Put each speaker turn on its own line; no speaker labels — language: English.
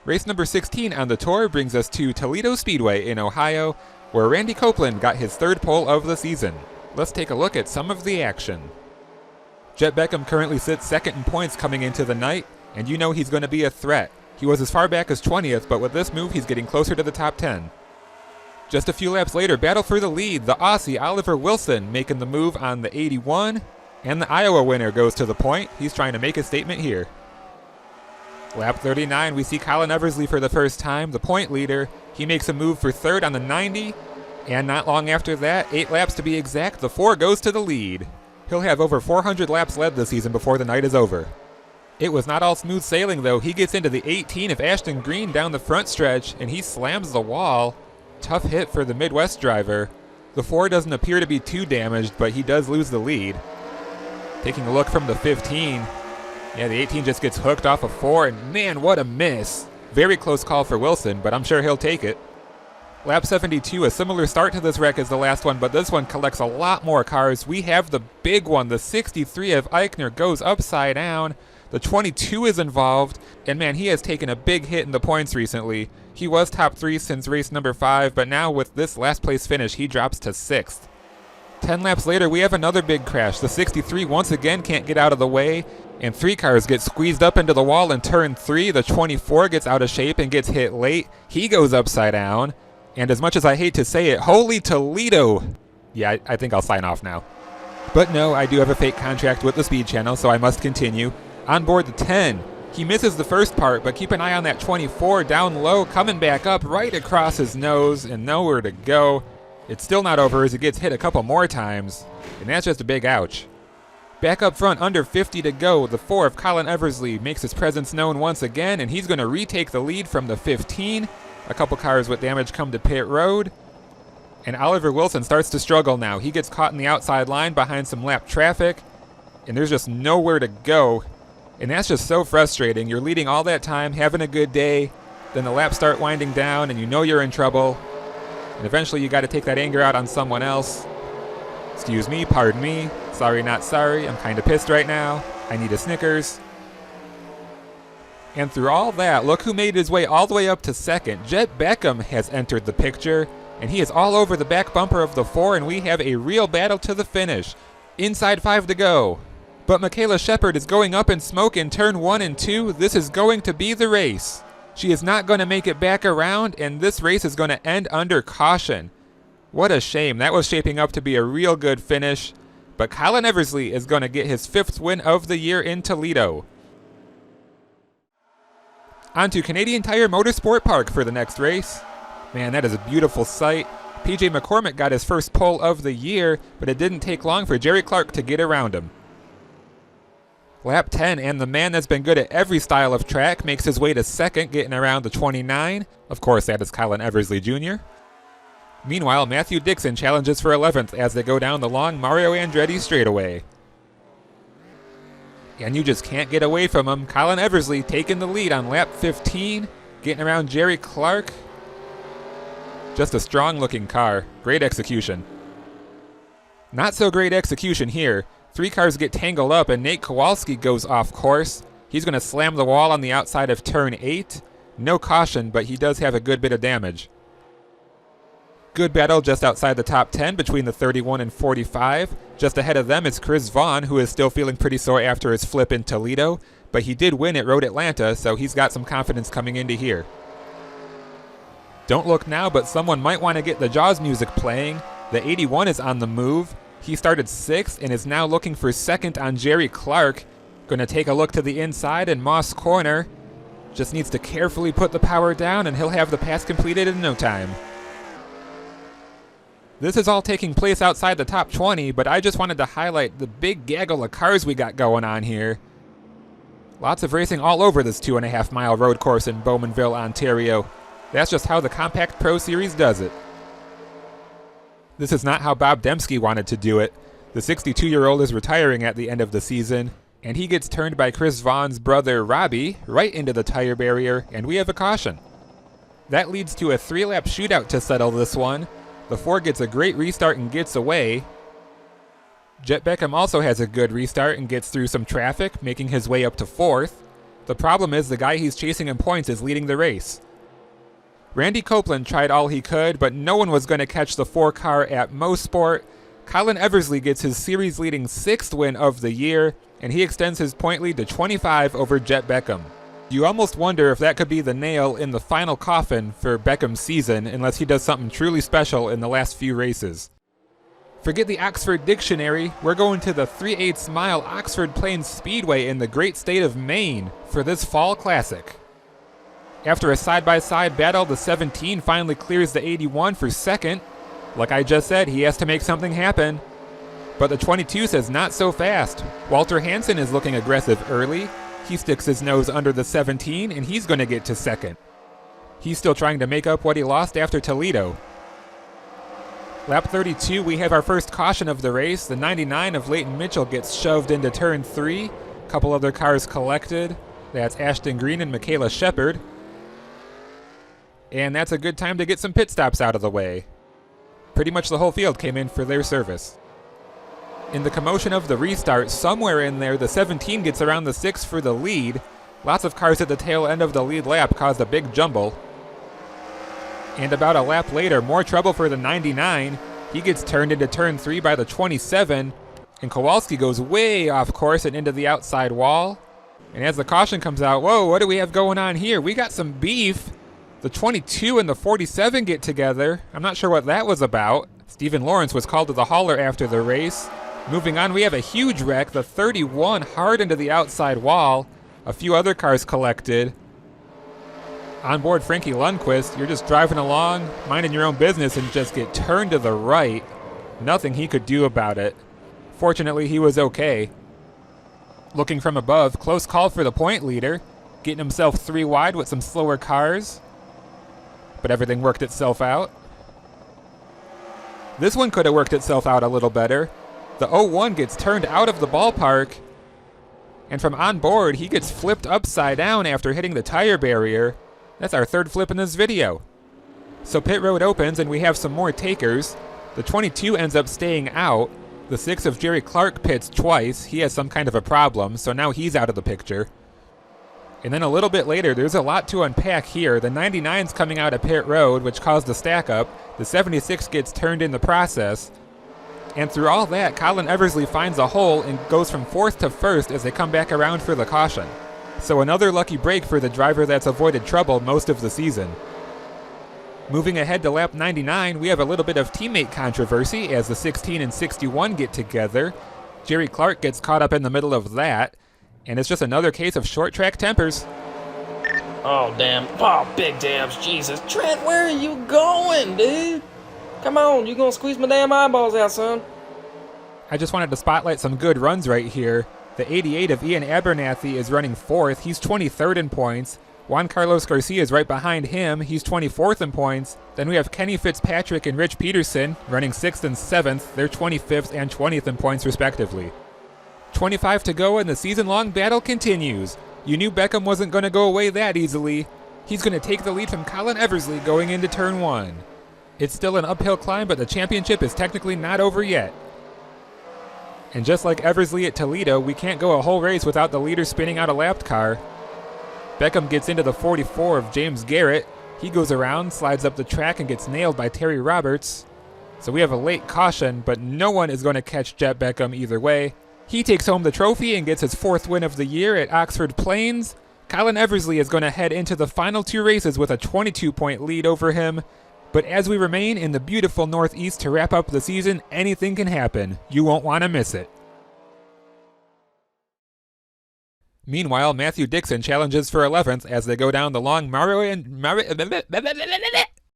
Race number 16 on the tour brings us to Toledo Speedway in Ohio, where Randy Copeland got his third pole of the season. Let's take a look at some of the action. Jet Beckham currently sits second in points coming into the night, and you know he's going to be a threat. He was as far back as 20th, but with this move he's getting closer to the top 10. Just a few laps later, battle for the lead, the Aussie Oliver Wilson making the move on the 81, and the Iowa winner goes to the point. He's trying to make a statement here. Lap 39, we see Colin Eversley for the first time, the point leader. He makes a move for third on the 90, and not long after that, 8 laps to be exact, the 4 goes to the lead. He'll have over 400 laps led this season before the night is over. It was not all smooth sailing though. He gets into the 18 of Ashton Green down the front stretch, and he slams the wall. Tough hit for the Midwest driver. The 4 doesn't appear to be too damaged, but he does lose the lead. Taking a look from the 15, yeah, the 18 just gets hooked off a 4, and man, what a miss. Very close call for Wilson, but I'm sure he'll take it. Lap 72, a similar start to this wreck as the last one, but this one collects a lot more cars. We have the big one, the 63 of Eichner goes upside down. The 22 is involved, and man, he has taken a big hit in the points recently. He was top 3 since race number 5, but now with this last place finish, he drops to 6th. 10 laps later, we have another big crash. The 63 once again can't get out of the way, and 3 cars get squeezed up into the wall in turn 3. The 24 gets out of shape and gets hit late. He goes upside down, and as much as I hate to say it, holy Toledo! Yeah, I think I'll sign off now. But no, I do have a fake contract with the Speed Channel, so I must continue. On board the 10, he misses the first part, but keep an eye on that 24 down low, coming back up right across his nose and nowhere to go. It's still not over as it gets hit a couple more times, and that's just a big ouch. Back up front, under 50 to go, the 4 of Colin Eversley makes his presence known once again, and he's going to retake the lead from the 15. A couple cars with damage come to pit road, and Oliver Wilson starts to struggle now. He gets caught in the outside line behind some lap traffic, and there's just nowhere to go. And that's just so frustrating. You're leading all that time, having a good day, then the laps start winding down and you know you're in trouble. And eventually you got to take that anger out on someone else. Excuse me, pardon me, sorry not sorry, I'm kind of pissed right now. I need a Snickers. And through all that, look who made his way all the way up to second. Jet Beckham has entered the picture, and he is all over the back bumper of the 4, and we have a real battle to the finish. Inside 5 to go. But Michaela Shepard is going up in smoke in turn 1 and 2. This is going to be the race. She is not going to make it back around, and this race is going to end under caution. What a shame. That was shaping up to be a real good finish. But Colin Eversley is going to get his 5th win of the year in Toledo. On to Canadian Tire Motorsport Park for the next race. Man, that is a beautiful sight. PJ McCormick got his first pole of the year, but it didn't take long for Jerry Clark to get around him. Lap 10, and the man that's been good at every style of track makes his way to second, getting around the 29. Of course, that is Colin Eversley Jr. Meanwhile, Matthew Dixon challenges for 11th as they go down the long Mario Andretti straightaway. And you just can't get away from him. Colin Eversley taking the lead on lap 15, getting around Jerry Clark. Just a strong-looking car. Great execution. Not so great execution here. 3 cars get tangled up, and Nate Kowalski goes off course. He's going to slam the wall on the outside of turn 8. No caution, but he does have a good bit of damage. Good battle just outside the top 10 between the 31 and 45. Just ahead of them is Chris Vaughn, who is still feeling pretty sore after his flip in Toledo, but he did win at Road Atlanta, so he's got some confidence coming into here. Don't look now, but someone might want to get the Jaws music playing. The 81 is on the move. He started 6th and is now looking for 2nd on Jerry Clark. Going to take a look to the inside, and Moss Corner just needs to carefully put the power down, and he'll have the pass completed in no time. This is all taking place outside the top 20, but I just wanted to highlight the big gaggle of cars we got going on here. Lots of racing all over this 2.5-mile road course in Bowmanville, Ontario. That's just how the Compact Pro Series does it. This is not how Bob Dembski wanted to do it. The 62-year-old is retiring at the end of the season, and he gets turned by Chris Vaughn's brother Robbie right into the tire barrier, and we have a caution. That leads to a 3-lap shootout to settle this one. The 4 gets a great restart and gets away. Jet Beckham also has a good restart and gets through some traffic, making his way up to 4th. The problem is the guy he's chasing in points is leading the race. Randy Copeland tried all he could, but no one was going to catch the 4-car at Mosport. Colin Eversley gets his series-leading 6th win of the year, and he extends his point lead to 25 over Jet Beckham. You almost wonder if that could be the nail in the final coffin for Beckham's season, unless he does something truly special in the last few races. Forget the Oxford Dictionary, we're going to the 3/8 mile Oxford Plains Speedway in the great state of Maine for this fall classic. After a side-by-side battle, the 17 finally clears the 81 for second. Like I just said, he has to make something happen. But the 22 says not so fast. Walter Hansen is looking aggressive early. He sticks his nose under the 17, and he's going to get to second. He's still trying to make up what he lost after Toledo. Lap 32, we have our first caution of the race. The 99 of Leighton Mitchell gets shoved into turn 3. A couple other cars collected. That's Ashton Green and Michaela Shepard. And that's a good time to get some pit stops out of the way. Pretty much the whole field came in for their service. In the commotion of the restart, somewhere in there, the 17 gets around the 6 for the lead. Lots of cars at the tail end of the lead lap caused a big jumble. And about a lap later, more trouble for the 99. He gets turned into turn 3 by the 27, and Kowalski goes way off course and into the outside wall. And as the caution comes out, whoa, what do we have going on here? We got some beef. The 22 and the 47 get together. I'm not sure what that was about. Stephen Lawrence was called to the hauler after the race. Moving on, we have a huge wreck. The 31 hard into the outside wall. A few other cars collected. On board Frankie Lundquist, you're just driving along, minding your own business, and just get turned to the right. Nothing he could do about it. Fortunately, he was okay. Looking from above, close call for the point leader. Getting himself 3 wide with some slower cars. But everything worked itself out. This one could have worked itself out a little better. The 01 gets turned out of the ballpark, and from on board, he gets flipped upside down after hitting the tire barrier. That's our 3rd flip in this video. So pit road opens, and we have some more takers. The 22 ends up staying out. The 6 of Jerry Clark pits twice. He has some kind of a problem, so now he's out of the picture. And then a little bit later, there's a lot to unpack here. The 99's coming out of pit road, which caused a stack up. The 76 gets turned in the process. And through all that, Colin Eversley finds a hole and goes from 4th to 1st as they come back around for the caution. So another lucky break for the driver that's avoided trouble most of the season. Moving ahead to lap 99, we have a little bit of teammate controversy as the 16 and 61 get together. Jerry Clark gets caught up in the middle of that. And it's just another case of short track tempers.
Oh, damn. Oh, big dabs. Jesus. Trent, where are you going, dude? Come on, you gonna squeeze my damn eyeballs out, son.
I just wanted to spotlight some good runs right here. The 88 of Ian Abernathy is running 4th. He's 23rd in points. Juan Carlos Garcia is right behind him. He's 24th in points. Then we have Kenny Fitzpatrick and Rich Peterson running 6th and 7th. They're 25th and 20th in points respectively. 25 to go and the season-long battle continues. You knew Beckham wasn't going to go away that easily. He's going to take the lead from Colin Eversley going into turn 1. It's still an uphill climb, but the championship is technically not over yet. And just like Eversley at Toledo, we can't go a whole race without the leader spinning out a lapped car. Beckham gets into the 44 of James Garrett. He goes around, slides up the track, and gets nailed by Terry Roberts. So we have a late caution, but no one is going to catch Jet Beckham either way. He takes home the trophy and gets his 4th win of the year at Oxford Plains. Colin Eversley is going to head into the final 2 races with a 22-point lead over him. But as we remain in the beautiful Northeast to wrap up the season, anything can happen. You won't want to miss it. Meanwhile, Matthew Dixon challenges for 11th as they go down the long